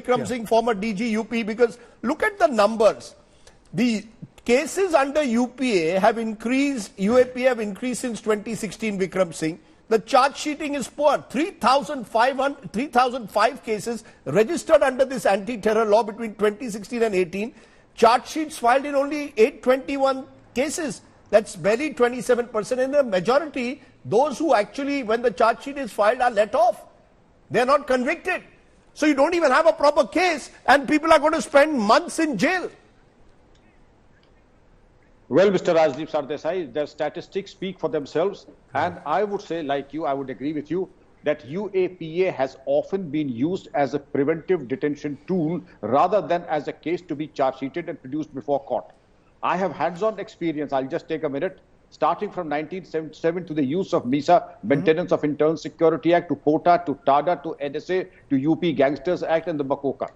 Vikram Singh, former DG UP, because look at the numbers. The cases under UPA have increased, UAPA have increased since 2016, Vikram Singh. The charge sheeting is poor. 3,005 cases registered under this anti-terror law between 2016 and 18. Charge sheets filed in only 821 cases. That's barely 27%. In the majority, those who actually, when the charge sheet is filed, are let off. They are not convicted. So you don't even have a proper case, and people are going to spend months in jail. Well, Mr. Rajdeep Sardesai, the statistics speak for themselves. And I would say, like you, I would agree with you, that UAPA has often been used as a preventive detention tool rather than as a case to be charge sheeted and produced before court. I have hands-on experience. I'll just take a minute. Starting from 1977 to the use of MISA, Maintenance of Internal Security Act, to POTA, to TADA, to NSA, to UP Gangsters Act and the Makoka.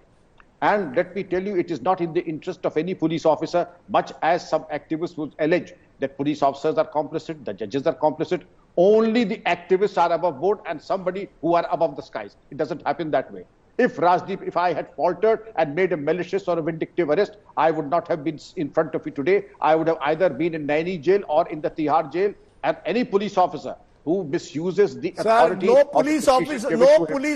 And let me tell you, it is not in the interest of any police officer, much as some activists would allege that police officers are complicit, the judges are complicit. Only the activists are above board and somebody who are above the skies. It doesn't happen that way. If Rajdeep, if I had faltered and made a malicious or a vindictive arrest, I would not have been in front of you today. I would have either been in Naini jail or in the Tihar jail. And any police officer who misuses the authority... No police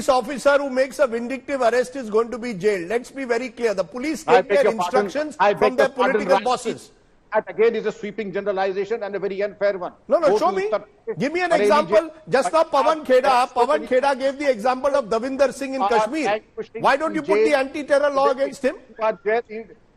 officer who makes a vindictive arrest is going to be jailed. Let's be very clear. The police take their instructions from their political bosses. That again is a sweeping generalization and a very unfair one. No, show me. Give me an example. Just now Pawan Kheda gave the example of Davinder Singh in Kashmir. Why don't you put the anti-terror law against him?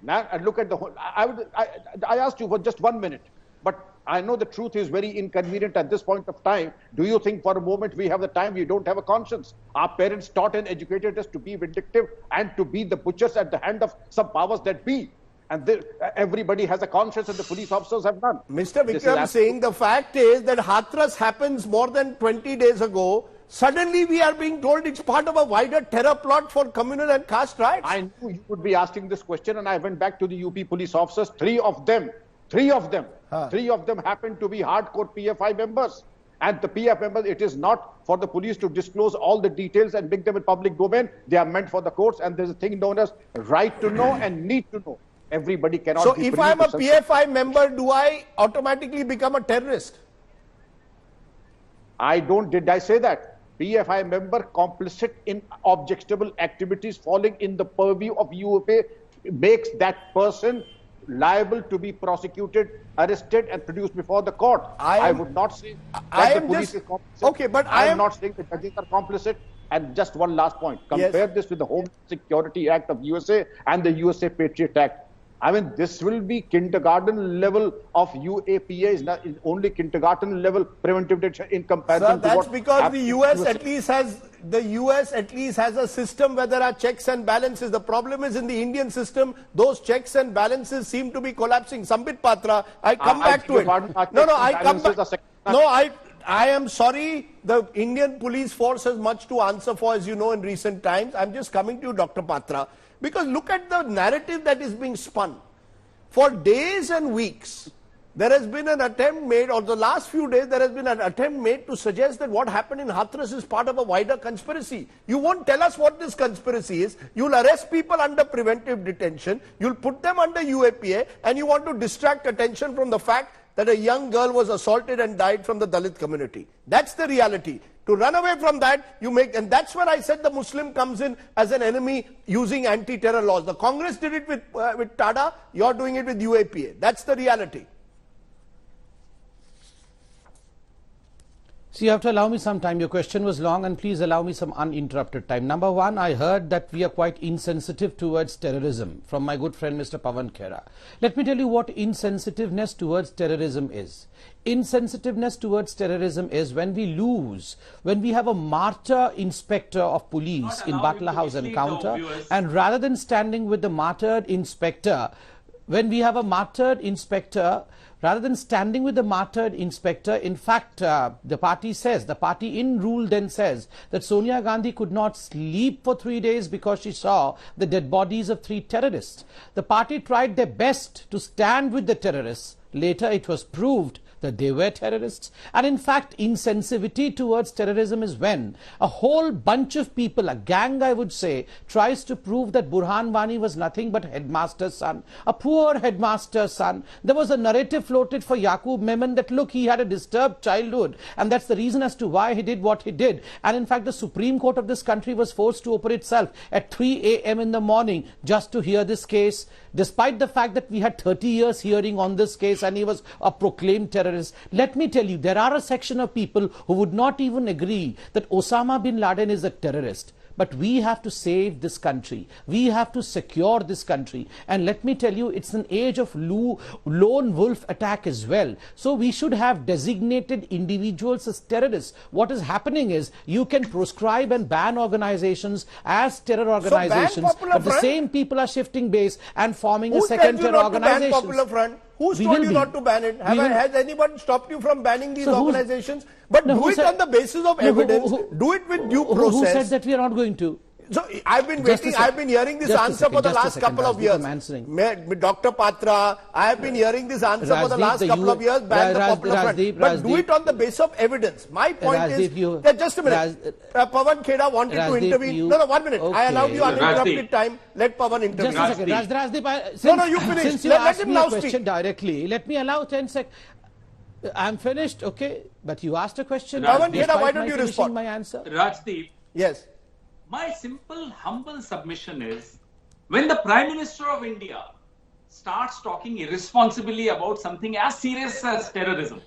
Now, look at the whole... I asked you for just 1 minute. But I know the truth is very inconvenient at this point of time. Do you think for a moment we have the time? We don't have a conscience. Our parents taught and educated us to be vindictive and to be the butchers at the hand of some powers that be. And everybody has a conscience and the police officers have none. Mr. Vikram Singh, the fact is that Hathras happens more than 20 days ago. Suddenly we are being told it's part of a wider terror plot for communal and caste riots. I knew you would be asking this question, and I went back to the UP police officers. Three of them happen to be hardcore PFI members. And the PF members, it is not for the police to disclose all the details and make them in public domain. They are meant for the courts, and there's a thing known as right to know and need to know. Everybody cannot. So if I am a PFI member, do I automatically become a terrorist? Did I say that? PFI member complicit in objectionable activities falling in the purview of UAPA makes that person liable to be prosecuted, arrested and produced before the court. I would not say that the police is complicit. Okay, but I am not saying the judges are complicit. And just one last point. Compare this with the Home Security Act of USA and the USA Patriot Act. I mean, this will be kindergarten level of UAPA, is only kindergarten level preventive detention in comparison to that's because the US at least has a system where there are checks and balances. The problem is in the Indian system, those checks and balances seem to be collapsing. Sambit Patra, I come back to it. I am sorry, the Indian police force has much to answer for, as you know, in recent times. I'm just coming to you, Dr. Patra, because look at the narrative that is being spun. For days and weeks, there has been an attempt made, or the last few days, there has been an attempt made to suggest that what happened in Hathras is part of a wider conspiracy. You won't tell us what this conspiracy is. You'll arrest people under preventive detention. You'll put them under UAPA, and you want to distract attention from the fact that a young girl was assaulted and died from the Dalit community. That's the reality. To run away from that, and that's where I said the Muslim comes in as an enemy using anti-terror laws. The Congress did it with TADA, you're doing it with UAPA. That's the reality. So you have to allow me some time. Your question was long, and please allow me some uninterrupted time. Number one, I heard that we are quite insensitive towards terrorism from my good friend Mr. Pawan Kheda. Let me tell you what insensitiveness towards terrorism is. Insensitiveness towards terrorism is when we have a martyr inspector of police in Batla House encounter, and rather than standing with the martyred inspector, when we have a martyred inspector, rather than standing with the martyred inspector, in fact, the party in rule then says that Sonia Gandhi could not sleep for 3 days because she saw the dead bodies of 3 terrorists. The party tried their best to stand with the terrorists. Later, it was proved that they were terrorists. And in fact, insensitivity towards terrorism is when a whole bunch of people, a gang I would say, tries to prove that Burhan Wani was nothing but headmaster's son, a poor headmaster's son. There was a narrative floated for Yaqub Memon that look, he had a disturbed childhood and that's the reason as to why he did what he did. And in fact, the Supreme Court of this country was forced to open itself at 3 a.m. in the morning just to hear this case, despite the fact that we had 30 years hearing on this case and he was a proclaimed terrorist. Let me tell you, there are a section of people who would not even agree that Osama bin Laden is a terrorist. But we have to save this country. We have to secure this country. And let me tell you, it's an age of lone wolf attack as well. So we should have designated individuals as terrorists. What is happening is you can proscribe and ban organizations as terror organizations, but the same people are shifting base and forming a second terror organization. Popular Front? Who's told you not to ban it? Has anyone stopped you from banning these organizations? But do it on the basis of evidence. Do it with due process. Who said that we are not going to? So I've been waiting, I've been hearing this answer for the last couple of years. Dr. Patra, I have been hearing this answer for the last couple of years, ban the Popular Front. But do it on the basis of evidence. My point is that, just a minute, Pawan Kheda wanted to intervene. No, 1 minute. I allowed you uninterrupted time. Let Pawan intervene. Just a second. Rajdeep, no, you finish. Since you asked me a question directly, let me allow 10 seconds. I'm finished, okay? But you asked a question. Pawan Kheda, why don't you respond? My answer. Rajdeep. Yes. My simple, humble submission is, when the Prime Minister of India starts talking irresponsibly about something as serious as terrorism,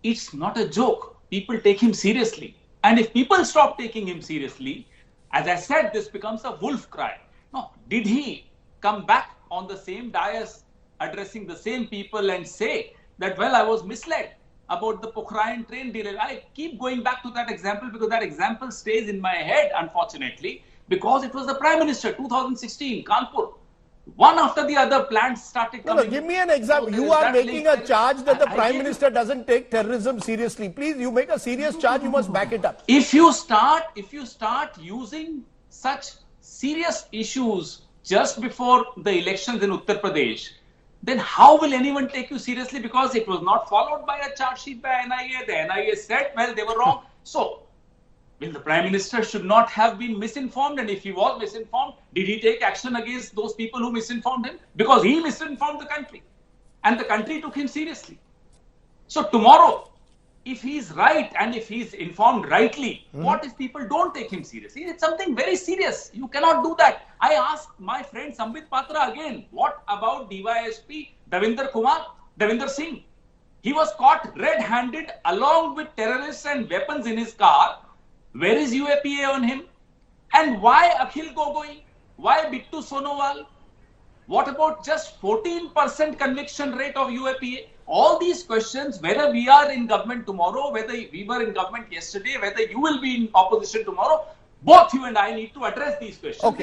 it's not a joke. People take him seriously. And if people stop taking him seriously, as I said, this becomes a wolf cry. No, did he come back on the same dais, addressing the same people and say that, well, I was misled about the Pokhran train delay? I keep going back to that example because that example stays in my head, unfortunately, because it was the Prime Minister, 2016, Kanpur. One after the other, plans started coming. No, give me an example. You are making a charge that the Prime Minister doesn't take terrorism seriously. Please, you make a serious charge, you must back it up. If you start using such serious issues just before the elections in Uttar Pradesh, then how will anyone take you seriously? Because it was not followed by a charge sheet by NIA. The NIA said, well, they were wrong. So, well, the Prime Minister should not have been misinformed. And if he was misinformed, did he take action against those people who misinformed him? Because he misinformed the country. And the country took him seriously. So tomorrow, if he's right and if he's informed rightly, what if people don't take him seriously? It's something very serious. You cannot do that. I asked my friend Sambit Patra again, what about DYSP Davinder Singh? He was caught red-handed along with terrorists and weapons in his car. Where is UAPA on him? And why Akhil Gogoi? Why Bittu Sonowal? What about just 14% conviction rate of UAPA? All these questions, whether we are in government tomorrow, whether we were in government yesterday, whether you will be in opposition tomorrow, both you and I need to address these questions. Okay.